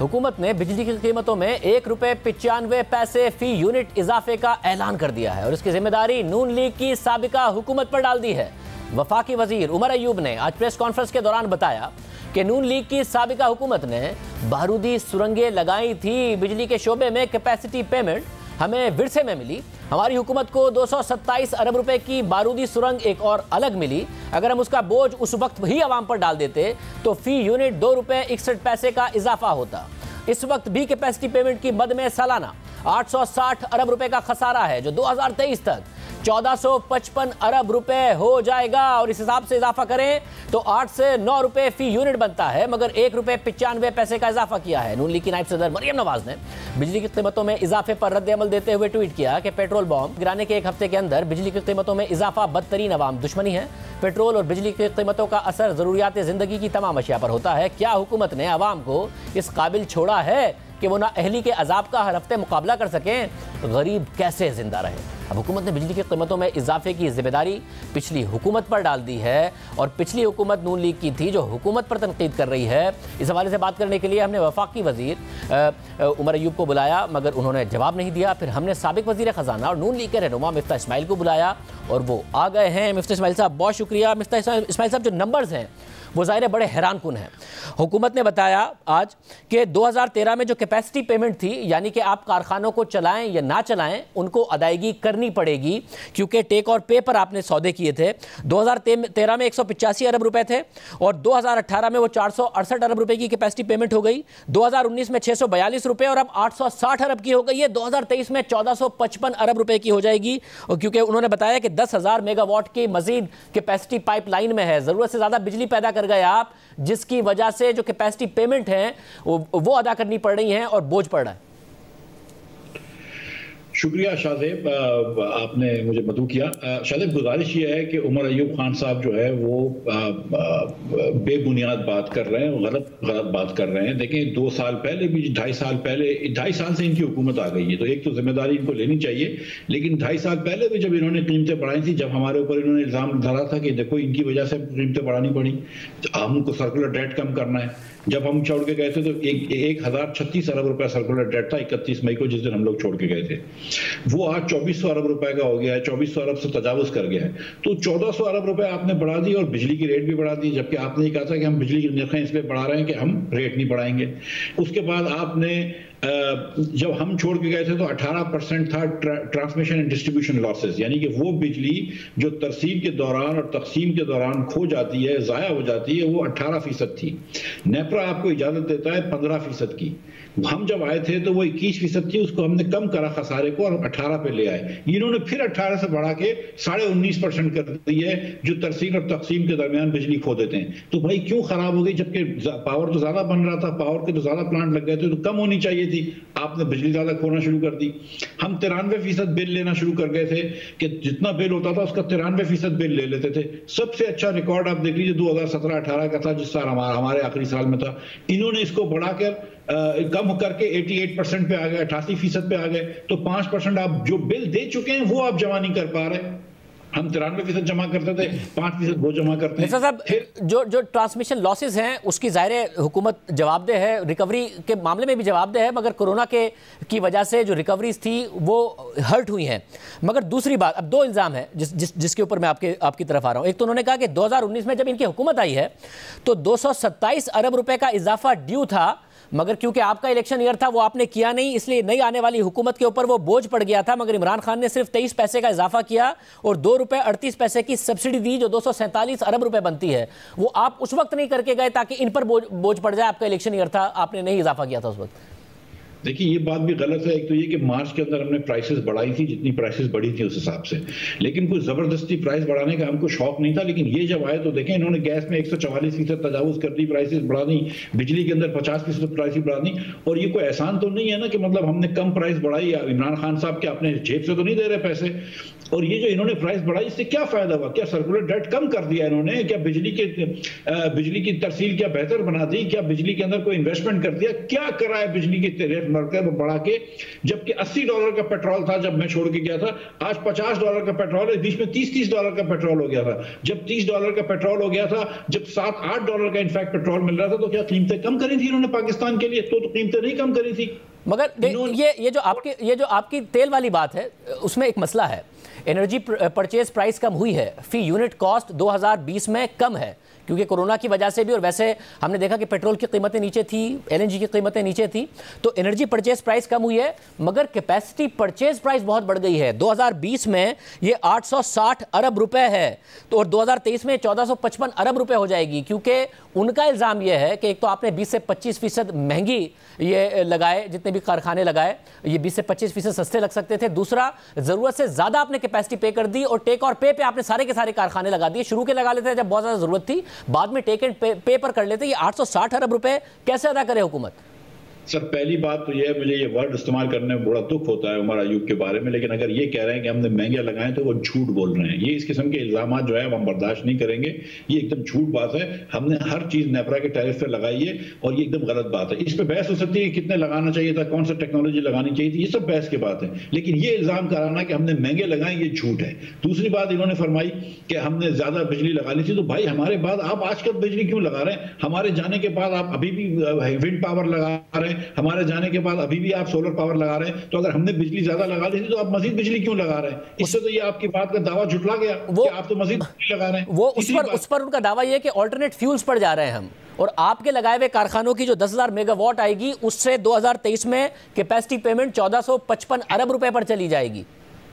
हुकूमत ने बिजली की कीमतों में ₹1.95 फी यूनिट इजाफे का ऐलान कर दिया है और इसकी जिम्मेदारी नून लीग की साबिका हुकूमत पर डाल दी है। वफाकी वजीर उमर अयूब ने आज प्रेस कॉन्फ्रेंस के दौरान बताया कि नून लीग की साबिका हुकूमत ने बारूदी सुरंगें लगाई थी। बिजली के शोबे में कैपेसिटी पेमेंट हमें विरसे में मिली। हमारी हुकूमत को 227 अरब रुपए की बारूदी सुरंग एक और अलग मिली। अगर हम उसका बोझ उस वक्त ही अवाम पर डाल देते तो फी यूनिट ₹2.61 का इजाफा होता। इस वक्त भी कैपेसिटी पेमेंट की मद में सालाना 860 अरब रुपए का खसारा है, जो 2023 तक 1455 अरब रुपए हो जाएगा। और इस हिसाब से इजाफा करें तो 8 से 9 रुपए फी यूनिट बनता है, मगर ₹1.95 का इजाफा किया है। नून लीग की नायब सदर मरियम नवाज ने बिजली की कीमतों में इजाफे पर रद्द अमल देते हुए ट्वीट किया कि पेट्रोल बॉम्ब गिराने के एक हफ्ते के अंदर बिजली की कीमतों में इजाफा बदतरीन अवाम दुश्मनी है। पेट्रोल और बिजली की कीमतों का असर जरूरियात जिंदगी की तमाम अशिया पर होता है। क्या हुकूमत ने अवाम को इस काबिल छोड़ा है कि वो ना अहली के अजाब का हर हफ्ते मुकाबला कर सकें? गरीब कैसे जिंदा रहे? अब हुकूमत ने बिजली की कीमतों में इजाफे की जिम्मेदारी पिछली हुकूमत पर डाल दी है और पिछली हुकूमत नून लीग की थी जो हुकूमत पर तनकीद कर रही है। इस हवाले से बात करने के लिए हमने वफाकी वजीर उमर अयूब को बुलाया, मगर उन्होंने जवाब नहीं दिया। फिर हमने साबिक वजीर ख़जाना और नून लीग के रहनुमा मिफ्ता इस्माइल को बुलाया और वो आ गए हैं। मिफ्ता इस्माइल साहब बहुत शुक्रिया। मिफ्ता इस्माइल साहब, जो नंबर्स हैं वो ज़ाहिर बड़े हैरान कुन हैं। हुकूमत ने बताया आज कि 2013 में जो कैपेसिटी पेमेंट थी, यानी कि आप कारखानों को चलाएं या ना चलाएं, उनको अदायगी करनी पड़ेगी क्योंकि टेक और पे पर आपने सौदे किए थे। 2013 में 185 अरब रुपए थे और 2018 में वो 468 अरब रुपए की कैपेसिटी पेमेंट हो गई। 2019 में 642 रुपए और अब 860 अरब की हो गई है। 2023 में 1455 अरब रुपए की हो जाएगी, और क्योंकि उन्होंने बताया कि 10,000 मेगावाट की मजीद कैपेसिटी पाइपलाइन में है। ज़रूरत से ज़्यादा बिजली पैदा कर गए आप, जिसकी वजह से जो कैपेसिटी पेमेंट है वो अदा करनी पड़ रही है और बोझ पड़ रहा है। शुक्रिया शाहजेब, आपने मुझे मदऊ किया। शाहजेब, गुजारिश ये है कि उमर अयूब खान साहब जो है वो बेबुनियाद बात कर रहे हैं, गलत बात कर रहे हैं। देखें, 2 साल पहले भी 2.5 साल से इनकी हुकूमत आ गई है, तो एक तो जिम्मेदारी इनको लेनी चाहिए। लेकिन 2.5 साल पहले भी जब इन्होंने कीमतें बढ़ाई थी, जब हमारे ऊपर इन्होंने इल्ज़ाम धरा था कि देखो इनकी वजह से कीमतें बढ़ानी पड़ी, हमको सर्कुलर डेट कम करना है। जब हम छोड़ के गए थे तो 1036 अरब रुपए सर्कुलर डेट था 31 मई को, जिस दिन हम लोग छोड़ के गए थे। वो आज 2400 अरब रुपए का हो गया है, 2400 अरब से तजावुज कर गया है। तो 1400 अरब रुपए आपने बढ़ा दी और बिजली की रेट भी बढ़ा दी, जबकि आपने कहा था कि हम बिजली की नरखें इसलिए बढ़ा रहे हैं कि हम रेट नहीं बढ़ाएंगे। उसके बाद आपने जब हम छोड़ के गए थे तो 18% था ट्रांसमिशन एंड डिस्ट्रीब्यूशन लॉसेस, यानी कि वो बिजली जो तरसीम के दौरान और तकसीम के दौरान खो जाती है, ज़ाया हो जाती है, वो 18% थी। नेपरा आपको इजाज़त देता है 15% की। हम जब आए थे तो वो 21% थी, उसको हमने कम करा खसारे को और 18 पे ले आए। इन्होंने फिर 18 से बढ़ा के 19.5% कर दी है, जो तरसीम और तकसीम के दरमियान बिजली खो देते हैं। तो भाई क्यों खराब हो गई? जबकि पावर तो ज्यादा बन रहा था, पावर के तो ज्यादा प्लांट लग गए थे, तो कम होनी चाहिए थी। आपने बिजली ज्यादा खोना शुरू कर दी। हम 93% बिल लेना शुरू कर गए थे कि जितना बिल होता था उसका 93% बिल ले लेते थे। सबसे अच्छा रिकॉर्ड आप देख लीजिए 2017-18 का था, जिस साल हमारे आखिरी साल में था। इन्होंने इसको बढ़ाकर कम करके 88% पे आ गए, 88% पे आ गए। तो 5% आप जो बिल दे चुके हैं वो आप जमा नहीं कर पा रहे। हम 93% जमा करते थे, 5% वो जमा करते हैं। साहब, जो ट्रांसमिशन लॉसेस हैं उसकी ज़ाहिर हुकूमत जवाबदेह है, रिकवरी के मामले में भी जवाबदेह है, मगर कोरोना की वजह से जो रिकवरीज थी वो हर्ट हुई हैं। मगर दूसरी बात, अब 2 इल्ज़ाम है जिसके ऊपर मैं आपकी तरफ आ रहा हूँ। एक तो उन्होंने कहा कि 2019 में जब इनकी हुकूमत आई है तो 227 अरब रुपए का इजाफा ड्यू था, मगर क्योंकि आपका इलेक्शन ईयर था वो आपने किया नहीं, इसलिए नई आने वाली हुकूमत के ऊपर वो बोझ पड़ गया था। मगर इमरान खान ने सिर्फ 23 पैसे का इजाफा किया और ₹2.38 की सब्सिडी दी, जो 247 अरब रुपए बनती है। वो आप उस वक्त नहीं करके गए ताकि इन पर बोझ पड़ जाए। आपका इलेक्शन ईयर था, आपने नहीं इजाफा किया था उस वक्त। देखिए, ये बात भी गलत है। एक तो ये कि मार्च के अंदर हमने प्राइसेस बढ़ाई थी, जितनी प्राइसेस बढ़ी थी उस हिसाब से, लेकिन कोई जबरदस्ती प्राइस बढ़ाने का हमको शौक नहीं था। लेकिन ये जब आए तो देखें, इन्होंने गैस में 144% तजावुज कर दी, प्राइसेस बढ़ा दी, बिजली के अंदर 50% प्राइस बढ़ा दी। और ये कोई एहसान तो नहीं है ना कि मतलब हमने कम प्राइस बढ़ाई, इमरान खान साहब के अपने जेब से तो नहीं दे रहे पैसे। और ये जो इन्होंने प्राइस बढ़ाई, इससे क्या फायदा हुआ? क्या सर्कुलर डेट कम कर दिया इन्होंने? क्या बिजली की तरसील क्या बेहतर बना दी? क्या बिजली के अंदर कोई इन्वेस्टमेंट कर दिया? क्या करा है बिजली के बढ़ा के, जबकि $80 का पेट्रोल था जब मैं छोड़ के गया था, आज $50 का पेट्रोल है, बीच में $30 का पेट्रोल हो गया था। जब $30 का पेट्रोल हो गया था, जब $7-8 का इनफैक्ट पेट्रोल मिल रहा था, तो क्या कीमतें कम करी थी इन्होंने पाकिस्तान के लिए? तो कीमतें नहीं कम करी थी। मगर ये जो आपकी तेल वाली बात है, उसमें एक मसला है। एनर्जी परचेज प्राइस कम हुई है, फी यूनिट कॉस्ट 2020 में कम है, क्योंकि कोरोना की वजह से भी, और वैसे हमने देखा कि पेट्रोल की कीमतें नीचे थी, एलएनजी की कीमतें नीचे थी, तो एनर्जी परचेज प्राइस कम हुई है, मगर कैपेसिटी परचेज प्राइस बहुत बढ़ गई है। 2020 में ये 860 अरब रुपए है, तो और 2023 में 1455 अरब रुपए हो जाएगी, क्योंकि उनका इल्ज़ाम यह है कि एक तो आपने 20 से 25% महंगी ये लगाए, जितने भी कारखाने लगाए ये 20 से 25% सस्ते लग सकते थे। दूसरा, ज़रूरत से ज़्यादा आपने कैपेसिटी पे कर दी, और टेक और पे आपने सारे के सारे कारखाने लगा दिए। शुरू के लगा लेते जब बहुत ज़्यादा ज़रूरत थी, बाद में टेक एंड पे पर कर लेते। ये 860 अरब रुपए कैसे अदा करे हुकूमत? सर, पहली बात तो यह है, मुझे ये वर्ड इस्तेमाल करने में बड़ा दुख होता है उमर अयूब के बारे में, लेकिन अगर ये कह रहे हैं कि हमने महंगे लगाए तो वो झूठ बोल रहे हैं। ये इस किस्म के इल्जाम जो है हम बर्दाश्त नहीं करेंगे, ये एकदम झूठ बात है। हमने हर चीज नेपरा के टैरिफ पे लगाई है, और ये एकदम गलत बात है। इस पे बहस हो सकती है कि कितने लगाना चाहिए था, कौन सा टेक्नोलॉजी लगानी चाहिए थी, ये सब बहस की बात है, लेकिन ये इल्जाम कराना कि हमने महंगे लगाए, ये झूठ है। दूसरी बात इन्होंने फरमाई कि हमने ज्यादा बिजली लगा ली थी, तो भाई हमारे बाद आप आजकल बिजली क्यों लगा रहे हैं? हमारे जाने के बाद आप अभी भी विंड पावर लगा रहे हैं, हमारे जाने के बाद अभी भी आप सोलर पावर लगा रहे हैं। तो अगर हमने बिजली ज्यादा लगा ली थी, तो आप मजीद बिजली क्यों लगा रहे हैं? इससे तो ये आपकी बात का दावा झुटला गया कि आप तो मजीद बिजली लगा रहे हैं। वो उस पर उनका दावा ये है कि ऑल्टरनेट फ्यूल्स पर जा रहे हैं हम, और आपके लगाए हुए कारखानों की जो 10,000 मेगावाट आएगी, उससे 2023 में कैपेसिटी पेमेंट 1455 अरब रुपए पर चली जाएगी।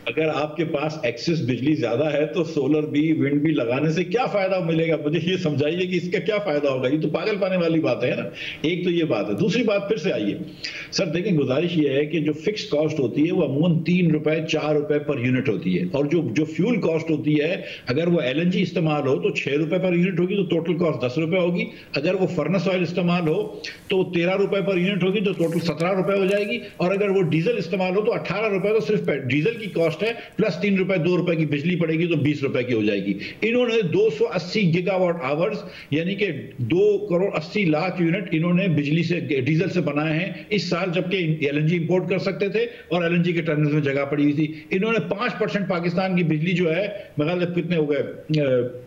अगर आपके पास एक्सेस बिजली ज्यादा है तो सोलर भी, विंड भी लगाने से क्या फायदा मिलेगा? मुझे ये समझाइए कि इसका क्या फायदा होगा। ये तो पागल पाने वाली बात है ना। एक तो ये बात है। दूसरी बात फिर से आइए सर, देखें, गुजारिश ये है कि जो फिक्स कॉस्ट होती है वो अमूमन 3 रुपए 4 रुपए पर यूनिट होती है, और जो फ्यूल कॉस्ट होती है, अगर वो एलएनजी इस्तेमाल हो तो 6 रुपए पर यूनिट होगी, तो टोटल कॉस्ट 10 रुपए होगी। अगर वो फर्नेस ऑयल इस्तेमाल हो तो 13 रुपए पर यूनिट होगी, तो टोटल 17 रुपए हो जाएगी। और अगर वो डीजल इस्तेमाल हो तो 18 रुपए, तो सिर्फ डीजल की कॉस्ट है, प्लस 3 रुपए 2 रुपए की बिजली पड़ेगी, तो 20 रुपए की हो जाएगी। इन्होंने 280 गीगावाट आवर्स, यानी कि 2 करोड़ 80 लाख यूनिट इन्होंने बिजली से, डीजल से बनाए हैं इस साल, जबकि एलएनजी इंपोर्ट कर सकते थे और एलएनजी के टर्मिनल्स में जगह पड़ी हुई थी। इन्होंने 5% पाकिस्तान की बिजली जो है, मतलब कितने हो गए,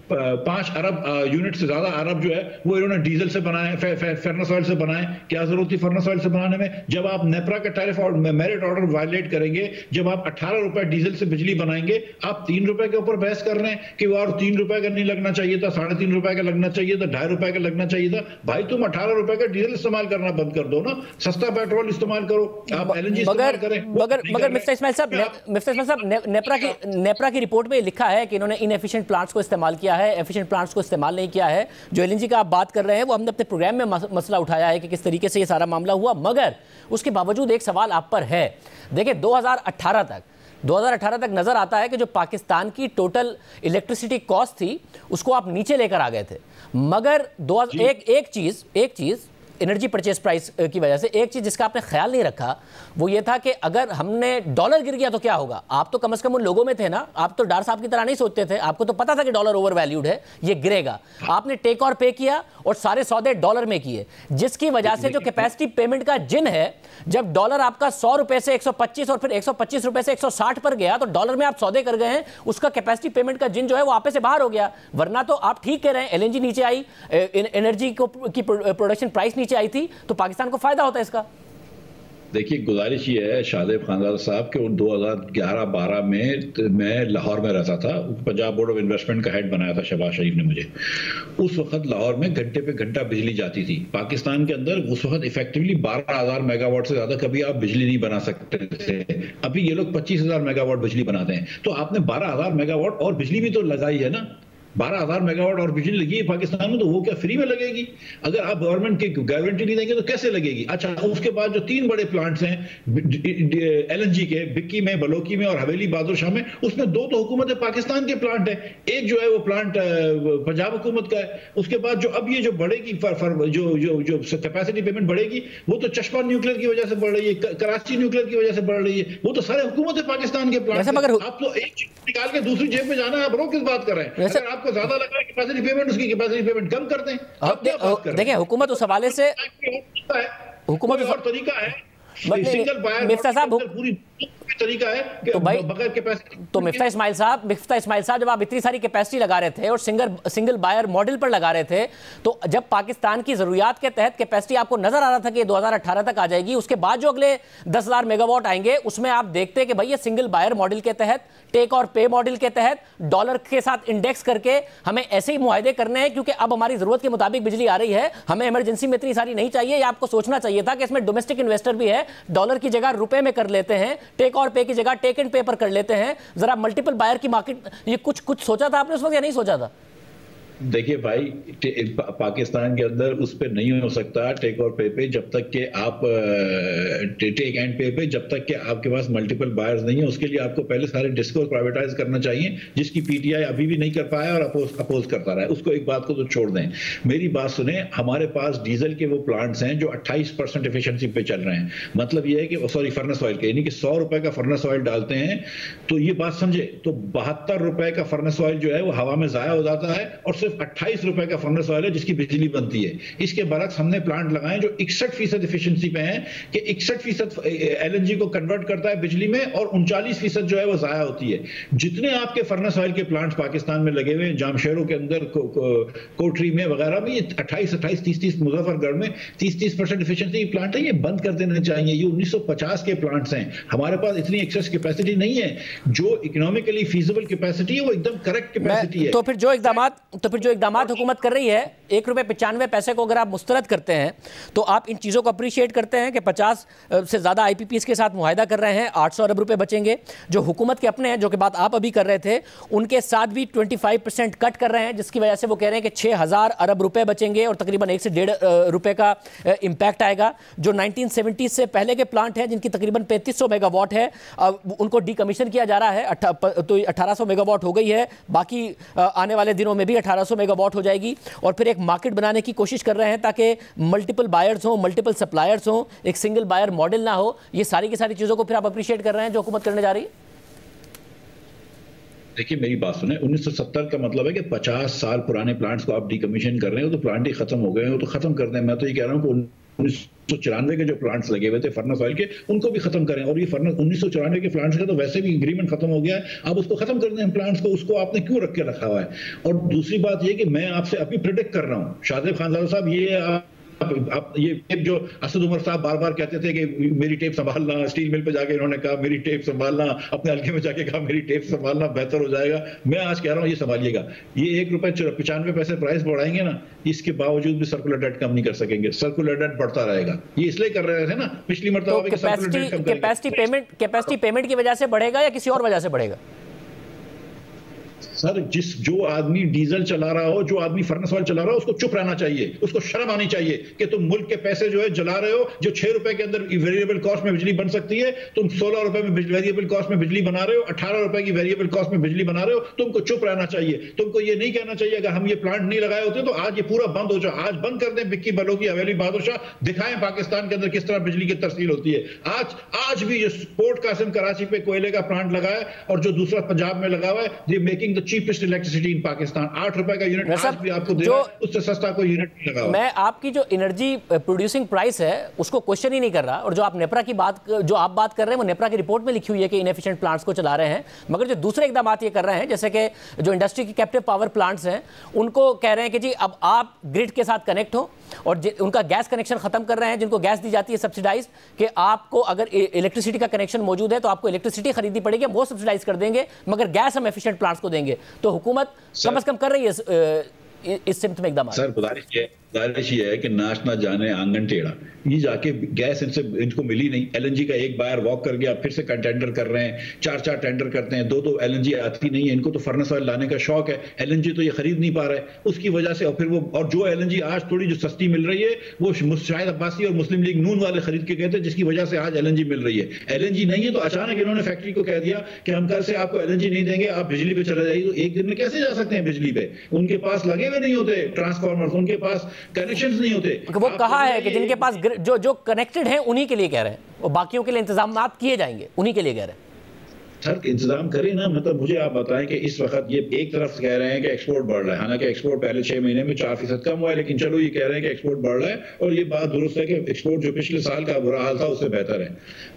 5 अरब यूनिट से ज्यादा अरब जो है वो इन्होंने डीजल से बनाए, फर्नेस ऑयल से बनाए। क्या जरूरत थी फर्नेस ऑयल से बनाने में? जब आप नेपरा का टैरिफ और मेरिट ऑर्डर वायलेट करेंगे, जब आप 18 रुपए डीजल से बिजली बनाएंगे, आप 3 रुपए के ऊपर बहस कर रहे हैं कि वो और 3 रुपए का नहीं लगना चाहिए था, 3.5 रुपए का लगना चाहिए था, 2.5 रुपए का लगना चाहिए था। भाई तुम 18 रुपए का डीजल इस्तेमाल करना बंद कर दो ना, सस्ता पेट्रोल इस्तेमाल करो, आप एलएनजी इस्तेमाल करें। मगर मिस्टर इस्माइल साहब, नेपरा की रिपोर्ट में लिखा है कि इन्होंने इनएफिशिएंट प्लांट्स को इस्तेमाल किया है, एफिशिएंट प्लांट्स को इस्तेमाल नहीं किया है। जो एलएनजी का आप बात कर रहे हैं, वो हमने अपने प्रोग्राम में मसला उठाया है कि किस तरीके से ये सारा मामला हुआ, मगर उसके बावजूद एक सवाल आप पर है। देखिए 2018 तक नजर आता है कि जो पाकिस्तान की टोटल इलेक्ट्रिसिटी कॉस्ट थी उसको आप नीचे लेकर आ गए थे, मगर एक चीज एनर्जी परचेज प्राइस की वजह से, एक चीज जिसका आपने ख्याल नहीं रखा, वो ये था कि अगर हमने डॉलर गिर गया तो क्या होगा। आप तो कम से कम उन लोगों में थे ना, आप तो डार साहब की तरह नहीं सोचते थे, आपको तो पता था कि डॉलर ओवर वैल्यूड है, ये गिरेगा। आपने टेक और पे किया और सारे सौदे डॉलर में किए, जिसकी वजह से जो कैपेसिटी पेमेंट का जिन है, जब डॉलर आपका 100 रुपए से 125 और फिर 125 रुपए से 160 पर गया, तो डॉलर में आप सौदे कर गए हैं, उसका कैपेसिटी पेमेंट का जिन जो है वो आपे से बाहर हो गया। वरना तो आप ठीक कह रहे हैं, एलएनजी नीचे आई, एनर्जी की प्रोडक्शन प्राइस नीचे आई थी, तो पाकिस्तान को फायदा होता है इसका। देखिए, गुजारिश ये है शादेब खानदार साहब के 2011-12 में मैं लाहौर में रहता था, पंजाब बोर्ड ऑफ इन्वेस्टमेंट का हेड बनाया था शहबाज शरीफ ने मुझे। उस वक्त लाहौर में घंटे पे घंटा बिजली जाती थी। पाकिस्तान के अंदर उस वक्त इफेक्टिवली 12,000 मेगावाट से ज्यादा कभी आप बिजली नहीं बना सकते थे। अभी ये लोग 25,000 मेगावाट बिजली बनाते हैं, तो आपने 12,000 मेगावाट और बिजली भी तो लगाई है ना। 12,000 मेगावाट और बिजली लगी है पाकिस्तान में, तो वो क्या फ्री में लगेगी? अगर आप गवर्नमेंट की गारंटी नहीं देंगे तो कैसे लगेगी? अच्छा, उसके बाद जो 3 बड़े प्लांट्स हैं एलएनजी के, बिक्की में, बलोकी में और हवेली बहादुर शाह में, उसमें 2 तो हुकूमत पाकिस्तान के प्लांट है, एक जो है वो प्लांट पंजाब हुकूमत का है। उसके बाद जो अब ये जो बढ़ेगी, जो कैपेसिटी पेमेंट बढ़ेगी, वो तो चश्मा न्यूक्लियर की वजह से बढ़ रही है, कराची न्यूक्लियर की वजह से बढ़ रही है, वो तो सारे हुकूमत पाकिस्तान के प्लांट। आप तो एक चीज निकाल के दूसरी जेब में जाना है, आप रोक किस बात कर रहे हैं? अगर आपको ज्यादा लगा कैपेसिटी पेमेंट, उसकी कैपेसिटी पेमेंट कम कर दें। देखिए हुकूमत उस हवाले से, हुकूमत और तरीका है सिंगल बायर मिफ्ता साहब पूरी तरीका है कि तो भाई बगैर कैपेसिटी। तो मिफ्ता इस्माइल साहब जब आप इतनी सारी कैपेसिटी लगा रहे थे और सिंगल बायर मॉडल पर लगा रहे थे, तो जब पाकिस्तान की जरूरियात के तहत कैपेसिटी आपको नजर आ रहा था कि 2018 तक आ जाएगी, उसके बाद जो अगले 10,000 मेगावाट आएंगे उसमें आप देखते कि भाई ये सिंगल बायर मॉडल के तहत, टेक और पे मॉडल के तहत डॉलर के साथ इंडेक्स करके हमें ऐसे ही मुआहदे करने हैं क्योंकि अब हमारी जरूरत के मुताबिक बिजली आ रही है, हमें इमरजेंसी में इतनी सारी नहीं चाहिए। या आपको सोचना चाहिए था कि इसमें डोमेस्टिक इन्वेस्टर भी है, डॉलर की जगह रुपए में कर लेते हैं, टेक और पे की जगह टेक एंड पे पर कर लेते हैं, जरा मल्टीपल बायर की मार्केट, ये कुछ सोचा था आपने उस वक्त या नहीं सोचा था? देखिए भाई, पाकिस्तान के अंदर उस पर नहीं हो सकता टेक और पे जब तक कि आप टेक एंड पे जब तक कि आपके पास मल्टीपल बायर्स नहीं है। उसके लिए आपको पहले सारे डिस्को प्राइवेटाइज करना चाहिए, जिसकी पीटीआई अभी भी नहीं कर पाया और अपोज करता रहा है। उसको एक बात को तो छोड़ दें, मेरी बात सुने, हमारे पास डीजल के वो प्लांट्स हैं जो 28% एफिशिएंसी पे चल रहे हैं। मतलब ये है कि सॉरी फर्नेस ऑयल के, यानी कि 100 रुपए का फर्नेस ऑयल डालते हैं, तो ये बात समझे, तो 72 रुपए का फर्नेस ऑयल जो है वो हवा में जाया हो जाता है और सिर्फ 28 रुपए का फर्नेस ऑयल है जिसकी बिजली बनती है। इसके बरक्स हमने प्लांट लगाए जो 61% एफिशिएंसी पे हैं कि 61% एलएनजी को कन्वर्ट करता है बिजली में और 39% जो है वो जाया होती है। जितने आपके फर्नेस ऑयल के प्लांट्स पाकिस्तान में लगे हुए हैं, जामशेरों के अंदर, कोटरी में वगैरह में, ये 28, 30, मुजफ्फरगढ़ में 30% एफिशिएंसी के प्लांट है। ये बंद कर देने चाहिए। ये 1950 के प्लांट्स हैं। हमारे पास इतनी एक्सेस कैपेसिटी नहीं है। जो इकोनॉमिकली फीजिबल कैपेसिटी है वो एकदम करेक्ट कैपेसिटी है। तो फिर जो इकदामात हुकूमत कर रही है, ₹1.95 को अगर आप मुस्तरद करते हैं तो आप इन चीज़ों को अप्रिशिएट करते हैं कि 50 से ज़्यादा आईपीपीएस के साथ मुआहिदा कर रहे हैं, 800 अरब रुपए बचेंगे। जो हुकूमत के अपने हैं, जो कि बात आप अभी कर रहे थे, उनके साथ भी 25% कट कर रहे हैं, जिसकी वजह से वो कह रहे हैं कि 6,000 अरब रुपए बचेंगे और तकरीबन 1 से 1.5 रुपए का इम्पैक्ट आएगा। जो 1970 से पहले के प्लांट हैं जिनकी तकरीबन 3500 मेगावाट है, उनको डीकमीशन किया जा रहा है, तो 1800 मेगावाट हो गई है। बाकी आने वाले दिनों में भी 1800 मेगावाट हो जाएगी और फिर एक मार्केट बनाने की कोशिश कर रहे हैं ताकि मल्टीपल बायर्स हो, मल्टीपल सप्लायर्स हो, एक सिंगल बायर मॉडल ना हो। ये सारी की सारी चीजों को फिर आप अप्रिशिएट कर रहे हैं जो हुकूमत करने जा रही है? देखिए मेरी बात सुने, 1970 का मतलब है कि 50 साल पुराने प्लांट्स को आप डीकमीशन कर रहे हो, तो प्लांट ही खत्म हो गए हो, तो खत्म कर दें। मैं तो ये कह रहा हूँ कि 1994 के जो प्लांट्स लगे हुए थे फर्नेस ऑयल के, उनको भी खत्म करें। और ये फर्नेस 1994 के प्लांट्स का तो वैसे भी एग्रीमेंट खत्म हो गया है, अब उसको खत्म कर दें प्लांट्स को। उसको आपने क्यों रख के रखा हुआ है? और दूसरी बात ये कि मैं आपसे अभी प्रेडिक्ट कर रहा हूँ, शाहजेब खानजादा साहब, ये आप ये टेप जो असद उमर साहब बार बार कहते थे कि मेरी टेप संभालना, स्टील मिल पे जाके इन्होंने कहा मेरी टेप संभालना, अपने हल्के में जाके कहा मेरी टेप संभालना, बेहतर हो जाएगा। मैं आज कह रहा हूँ ये संभालिएगा। ये ₹1.95 प्राइस बढ़ाएंगे ना, इसके बावजूद भी सर्कुलर डेट कम नहीं कर सकेंगे। सर्कुलर डेट बढ़ता रहेगा। ये इसलिए कर रहे थे ना पिछली मरतबा, कैपेसिटी पेमेंट की वजह से बढ़ेगा या किसी और वजह से बढ़ेगा? सर, जो आदमी डीजल चला रहा हो, जो आदमी फर्नेस ऑयल चला रहा हो, उसको चुप रहना चाहिए, उसको शर्म आनी चाहिए कि तुम मुल्क के पैसे जो है जला रहे हो। जो 6 रुपए के अंदर वेरिएबल कॉस्ट में बिजली बन सकती है, तुम 16 रुपए में वेरिएबल कॉस्ट में बिजली बना रहे हो, 18 रुपए की वेरिएबल कॉस्ट में बिजली बना रहे हो। तुमको चुप रहना चाहिए। तुमको ये नहीं कहना चाहिए अगर हम ये प्लांट नहीं लगाए होते तो आज ये पूरा बंद हो जाए। आज बंद कर दें बिक्की बलो की हवेली बादशाह, दिखाएं पाकिस्तान के अंदर किस तरह बिजली की तरसील होती है। आज भी जो पोर्ट कासिम कराची पे कोयले का प्लांट लगा है और जो दूसरा पंजाब में लगा हुआ है, they making the cheapest electricity in Pakistan. 8 रुपए का यूनिट आज भी आपको दे रहा है, उससे सस्ता कोई यूनिट नहीं लगा। मैं आपकी जो एनर्जी प्रोड्यूसिंग प्राइस है उसको क्वेश्चन ही नहीं कर रहा। और जो आप नेपरा की बात कर रहे हैं वो नेपरा की रिपोर्ट में लिखी हुई है कि इनएफिशिएंट प्लांट्स को चला रहे हैं। मगर जो दूसरे इकदाम ये कर रहे हैं, जैसे कि जो इंडस्ट्री की कैप्टिव पावर प्लांट्स हैं, उनको कह रहे हैं कि जी अब आप ग्रिड के साथ कनेक्ट हो और उनका गैस कनेक्शन खत्म कर रहे हैं, जिनको गैस दी जाती है सब्सिडाइज, कि आपको अगर इलेक्ट्रिसिटी का कनेक्शन मौजूद है तो आपको इलेक्ट्रिसिटी खरीदनी पड़ेगी, वो सब्सिडाइज कर देंगे, मगर गैस हम एफिशिएंट प्लांट्स को देंगे। तो हुकूमत कम से कम कर रही है इस सिमत में इकदाम। सर गुजारिश ये है कि नाच ना जाने आंगन टेढ़ा। ये जाके गैस इनको मिली नहीं, एलएनजी का एक बायर वॉक कर गया, फिर से कंटेंडर कर रहे हैं, 4 टेंडर करते हैं, 2 एलएनजी आती नहीं है। इनको तो फर्नेस ऑयल लाने का शौक है, एलएनजी तो ये खरीद नहीं पा रहे, उसकी वजह से। और फिर और जो एलएनजी आज थोड़ी जो सस्ती मिल रही है वो शाहिद अब्बासी और मुस्लिम लीग नून वाले खरीद के गए थे, जिसकी वजह से आज एलएनजी मिल रही है। एलएनजी नहीं है तो अचानक इन्होंने फैक्ट्री को कह दिया कि हम कल से आपको एलएनजी नहीं देंगे, आप बिजली पे चले जाइए। तो एक दिन में कैसे जा सकते हैं बिजली पे? उनके पास लगे हुए नहीं होते ट्रांसफार्मर, उनके पास कनेक्शन नहीं होते। वो कहा है कि जिनके पास जो कनेक्टेड हैं उन्हीं के लिए कह रहे हैं, और बाकियों के लिए इंतजाम किए जाएंगे, उन्हीं के लिए कह रहे हैं। हर इंतजाम करें ना। मतलब मुझे आप बताएं कि इस वक्त ये एक तरफ कह रहे हैं कि एक्सपोर्ट बढ़ रहा है, हालांकि एक्सपोर्ट पहले 6 महीने में 4% कम हुआ है, लेकिन चलो ये कह रहे हैं कि एक्सपोर्ट बढ़ रहा है और ये बात दुरुस्त है कि एक्सपोर्ट जो पिछले साल का बुरा हाल था उससे बेहतर है।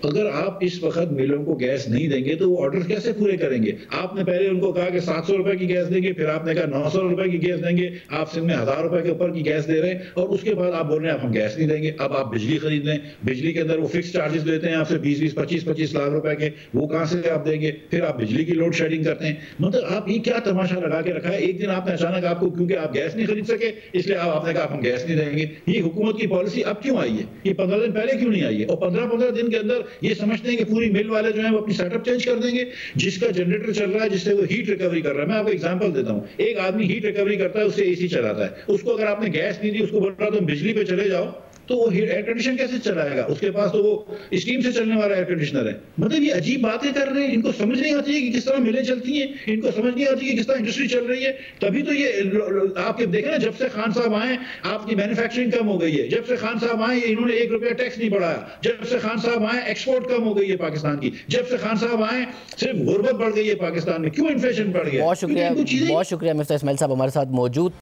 अगर आप इस वक्त मिलों को गैस नहीं देंगे तो वो ऑर्डर कैसे पूरे करेंगे? आपने पहले उनको कहा कि 700 रुपए की गैस देंगे, फिर आपने कहा 900 रुपए की गैस देंगे, आप सिंध में 1000 रुपए के ऊपर की गैस दे रहे हैं और उसके बाद आप बोल रहे हैं आप हम गैस नहीं देंगे। अब आप बिजली खरीद लें, बिजली के अंदर वो फिक्स चार्जेस लेते हैं आपसे 20-20, 25-25 लाख रुपए के, वो कहां से आप देंगे? फिर आप बिजली की लोड शेडिंग करते हैं। मतलब आप ये क्या तमाशा लगा के रखा है? एक दिन आपने अचानक आपको क्योंकि आप गैस नहीं खरीद सके इसलिए आपने कहा हम गैस नहीं देंगे। ये हुकूमत की पॉलिसी अब क्यों आई है? ये 15 दिन पहले क्यों नहीं आई है? और 15-15 दिन के अंदर ये समझते हैं कि पूरी मिल वाले जो है वो अपनी सेटअप चेंज कर देंगे। जिसका जनरेटर चल रहा है, जिससे वो हीट रिकवरी कर रहा है, मैं आपको एग्जांपल देता हूं, एक आदमी हीट रिकवरी करता है, उससे एसी चलाता है, उसको अगर आपने गैस नहीं दी, उसको बोल रहा तुम बिजली पे चले जाओ, तो वो एयर कंडीशन कैसे चलाएगा? उसके पास तो वो स्टीम से चलने वाला एयर कंडीशनर है। मतलब ये अजीब बातें कर रहे हैं, इनको समझ नहीं आती है कि किस तरह मिलें चलती हैं, इनको समझ नहीं आती है कि किस तरह इंडस्ट्री चल रही है। तभी तो ये आपके देखें ना, जब से खान साहब आए आपकी मैन्युफैक्चरिंग कम हो गई है, जब से खान साहब आए इन्होंने 1 रुपया टैक्स नहीं बढ़ाया, जब से खान साहब आए एक्सपोर्ट कम हो गई है पाकिस्तान की, जब से खान साहब आए सिर्फ गुर्बत बढ़ गई है पाकिस्तान में। क्यों इन्फ्लेशन बढ़ गया? बहुत शुक्रिया मिफ्ता इस्माइल साहब हमारे साथ मौजूद